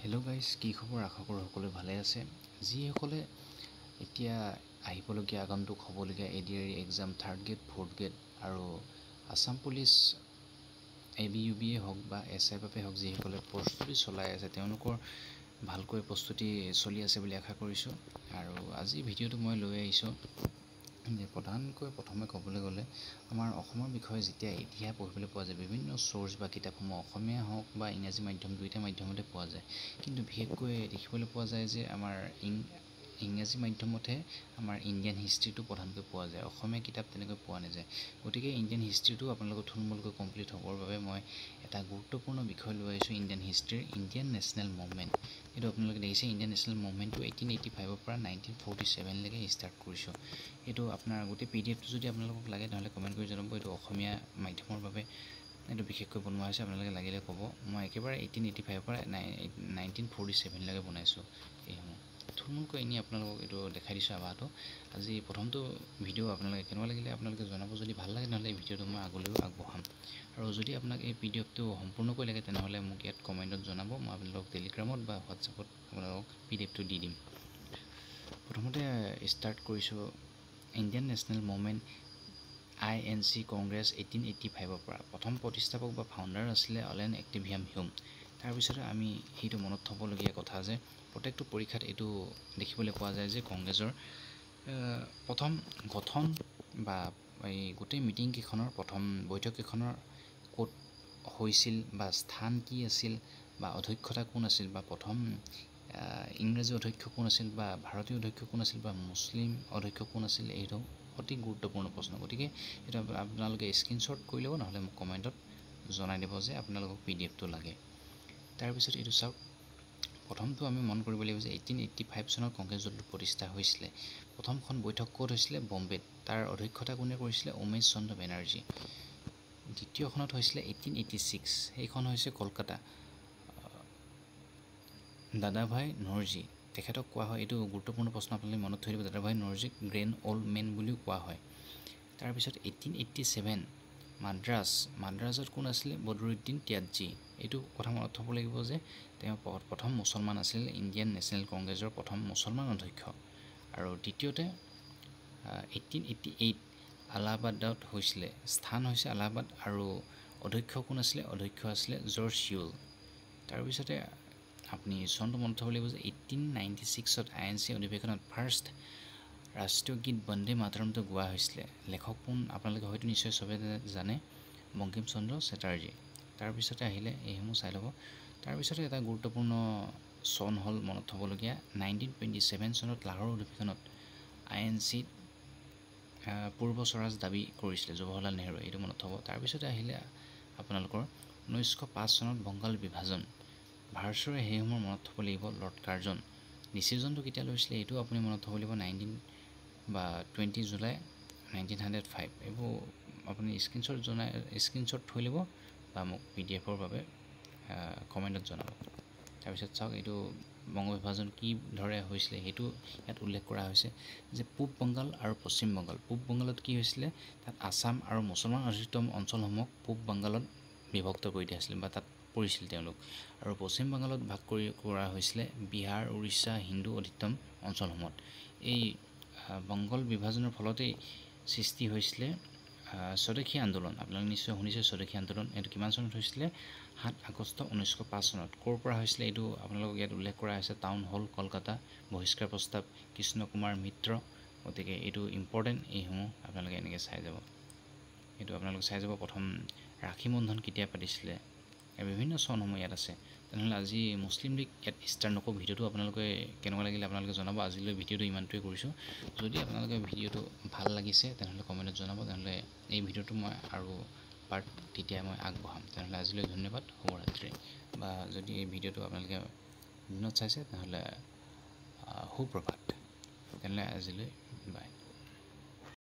Hello' guys, কি খবৰ? আশা কৰোঁ সকলোৱে ভালে আছে। যিসকলে এতিয়া আহিবলগীয়া আগন্তুক হ'বলগীয়া ADR exam 3rd grade 4th grade আৰু আছাম পুলিচ ABUB হওক বা SIF হওক, যিসকলে প্ৰস্তুতি চলাই আছে তেওঁলোকৰ ভালকৈ প্ৰস্তুতি চলি আছে বুলি আশা কৰিছোঁ। আৰু আজি ভিডিঅ'টো মই লৈ আহিছোঁ যে প্ৰধানকৈ প্ৰথমে ক'বলৈ গ'লে আমাৰ অসমৰ বিষয়ে যেতিয়া ইতিহাস পঢ়িবলৈ পোৱা যায়, বিভিন্ন চ'ৰ্চ বা কিতাপসমূহ অসমীয়া হওক বা ইংৰাজী মাধ্যম দুয়োটা মাধ্যমতে পোৱা যায়, কিন্তু বিশেষকৈ দেখিবলৈ পোৱা যায় যে আমাৰ ইংৰাজী মাধ্যমতহে আমাৰ ইণ্ডিয়ান হিষ্ট্ৰীটো প্ৰধানকৈ পোৱা যায়, অসমীয়া কিতাপ তেনেকৈ পোৱা নাযায়। গতিকে ইণ্ডিয়ান হিষ্ট্ৰীটো আপোনালোকৰ থুলমূলকৈ কমপ্লিট হ'বৰ বাবে মই এটা গুৰুত্বপূৰ্ণ বিষয় লৈ আহিছোঁ ইণ্ডিয়ান হিষ্ট্ৰীৰ, ইণ্ডিয়ান নেশ্যনেল মুভমেণ্ট। এইটো আপোনালোকে দেখিছে, ইণ্ডিয়ান নেশ্যনেল মুভমেণ্টটো 1885ৰ পৰা 1947লৈকে ষ্টাৰ্ট কৰিছোঁ। এইটো আপোনাৰ গোটেই PDFটো যদি আপোনালোকক লাগে তেনেহ'লে কমেণ্ট কৰি জনাব। এইটো অসমীয়া মাধ্যমৰ বাবে এইটো বিশেষকৈ বনোৱা হৈছে, আপোনালোকে লাগিলে ক'ব। মই একেবাৰে 1885ৰ পৰা 1947লৈকে বনাইছোঁ। এইসমূহ থুলমূলকৈ এনেই আপোনালোকক এইটো দেখাই দিছোঁ আভাটো। আজি প্ৰথমটো ভিডিঅ' আপোনালোকে কেনেকুৱা লাগিলে আপোনালোকে জনাব। যদি ভাল লাগে তেনেহ'লে এই ভিডিঅ'টো মই আগলৈও আগবঢ়াম। আৰু যদি আপোনাক এই PDFটো সম্পূৰ্ণকৈ লাগে তেনেহ'লে মোক ইয়াত কমেণ্টত জনাব, মই আপোনালোকক টেলিগ্ৰামত বা হোৱাটছএপত আপোনালোকক PDFটো দি দিম। প্ৰথমতে ষ্টাৰ্ট কৰিছোঁ Indian national movement INC Congress 1885ৰ পৰা। প্ৰথম প্ৰতিষ্ঠাপক বা ফাউণ্ডাৰ আছিলে অলেন এক্টিভিয়াম হিউম। তাৰপিছতে আমি সেইটো মনত থ'বলগীয়া কথা যে প্ৰত্যেকটো পৰীক্ষাত এইটো দেখিবলৈ পোৱা যায় যে কংগ্ৰেছৰ প্ৰথম গঠন বা এই গোটেই মিটিংকেইখনৰ প্ৰথম বৈঠককেইখনৰ ক'ত হৈছিল বা স্থান কি আছিল বা অধ্যক্ষতা কোন আছিল বা প্ৰথম ইংৰাজী অধ্যক্ষ কোন আছিল বা ভাৰতীয় অধ্যক্ষ কোন আছিল বা মুছলিম অধ্যক্ষ কোন আছিল, এইটো অতি গুৰুত্বপূৰ্ণ প্ৰশ্ন। গতিকে এইটো আপোনালোকে স্ক্ৰীনশ্বট কৰি ল'ব, নহ'লে মোক কমেণ্টত জনাই দিব যে আপোনালোকক PDFটো লাগে। তাৰপিছত এইটো চাওক, প্ৰথমটো আমি মন কৰিব লাগিব যে 1885 চনত কংগ্ৰেছ দলটো প্ৰতিষ্ঠা হৈছিলে। প্ৰথমখন বৈঠক ক'ত হৈছিলে? বম্বেত। তাৰ অধ্যক্ষতা কোনে কৰিছিলে? উমেশ চন্দ্ৰ বেনাৰ্জী। দ্বিতীয়খনত হৈছিলে 1886, সেইখন হৈছে কলকাতা। দাদাভাই নৰজী, তেখেতক কোৱা হয়, এইটো গুৰুত্বপূৰ্ণ প্ৰশ্ন আপোনালোকে মনত থৈ দিব, দাদাভাই নৰজীক গ্ৰেণ্ড অল্ড মেন বুলিও কোৱা হয়। তাৰপিছত 1887 মাদ্ৰাজত কোন আছিলে? বদৰুদ্দিন ত্যাগী। এইটো কথা মনত থ'ব লাগিব যে তেওঁ প্ৰথম মুছলমান আছিল, ইণ্ডিয়ান নেশ্যনেল কংগ্ৰেছৰ প্ৰথম মুছলমান অধ্যক্ষ। আৰু দ্বিতীয়তে 1888 এলাহাবাদত হৈছিলে, স্থান হৈছে এলাহাবাদ আৰু অধ্যক্ষ কোন আছিলে? অধ্যক্ষ আছিলে জৰ্জ সিউল। তাৰপিছতে আপুনি চনটো মনত থ'ব লাগিব যে 1896ত INC অধিৱেশনত ফাৰ্ষ্ট ৰাষ্ট্ৰীয় গীত বন্দে মাতৰমটো গোৱা হৈছিলে। লেখক কোন? আপোনালোকে হয়তো নিশ্চয় চবে জানে, বংকিম চন্দ্ৰ চেটাৰ্জী। তাৰপিছতে আহিলে এইসমূহ চাই ল'ব। তাৰপিছতে এটা গুৰুত্বপূৰ্ণ চন হ'ল মনত থ'বলগীয়া, 1927 চনত লাহোৰ অধিৱেশনত INCত পূৰ্ব স্বৰাজ দাবী কৰিছিলে জৱাহৰলাল নেহৰুৱে, এইটো মনত থ'ব। তাৰপিছতে আহিলে আপোনালোকৰ 1905 চনত বংগাল বিভাজন, ভাৰচৰে সেইসমূহ মনত থ'ব লাগিব। লৰ্ড কাৰ্জন ডিচিজনটো কেতিয়া লৈছিলে এইটো আপুনি মনত থ'ব লাগিব, 20 জুলাই 1905। এইবোৰ আপুনি স্ক্ৰীনশ্বট থৈ ল'ব বা মোক PDFৰ বাবে কমেণ্টত জনাব। তাৰপিছত চাওক, এইটো বংগ বিভাজন কি ধৰে হৈছিলে সেইটো ইয়াত উল্লেখ কৰা হৈছে যে পূব বংগাল আৰু পশ্চিম বংগাল। পূব বংগালত কি হৈছিলে? তাত আছাম আৰু মুছলমান অধ্যুষিত অঞ্চলসমূহক পূব বংগালত বিভক্ত কৰি দিয়া হৈছিলে বা তাত পৰিছিল তেওঁলোক। আৰু পশ্চিম বংগালত ভাগ কৰা হৈছিলে বিহাৰ, উৰিষ্যা, হিন্দু অধ্যুষিত অঞ্চলসমূহত। এই বংগল বিভাজনৰ ফলতেই সৃষ্টি হৈছিলে স্বদেশী আন্দোলন। আপোনালোকে নিশ্চয় শুনিছে স্বদেশী আন্দোলন। এইটো কিমান চনত হৈছিলে? 7 আগষ্ট 1905 চনত। ক'ৰ পৰা হৈছিলে এইটো আপোনালোকক ইয়াত উল্লেখ কৰা হৈছে, টাউন হল কলকাতা, বহিষ্কাৰ প্ৰস্তাৱ কৃষ্ণ কুমাৰ মিত্ৰ। গতিকে এইটো ইম্পৰ্টেণ্ট, এইসমূহ আপোনালোকে এনেকৈ চাই যাব। এইটো আপোনালোকে চাই যাব, প্ৰথম ৰাখী বন্ধন কেতিয়া পাতিছিলে, বিভিন্ন চনসমূহ ইয়াত আছে। তেনেহ'লে আজি মুছলিম লীগ ইয়াত ষ্টাৰ্ট নকৰোঁ। ভিডিঅ'টো আপোনালোকে কেনেকুৱা লাগিলে আপোনালোকে জনাব। আজিলৈ ভিডিঅ'টো ইমানটোৱে কৰিছোঁ। যদি আপোনালোকে ভিডিঅ'টো ভাল লাগিছে তেনেহ'লে কমেণ্টত জনাব, তেনেহ'লে এই ভিডিঅ'টো মই আৰু পাৰ্ট তেতিয়া মই আগবঢ়াম। তেনেহ'লে আজিলৈ ধন্যবাদ, শুভৰাত্ৰি। বা যদি এই ভিডিঅ'টো আপোনালোকে দিনত চাইছে তেনেহ'লে সুপ্ৰভাত। তেনেহ'লে আজিলৈ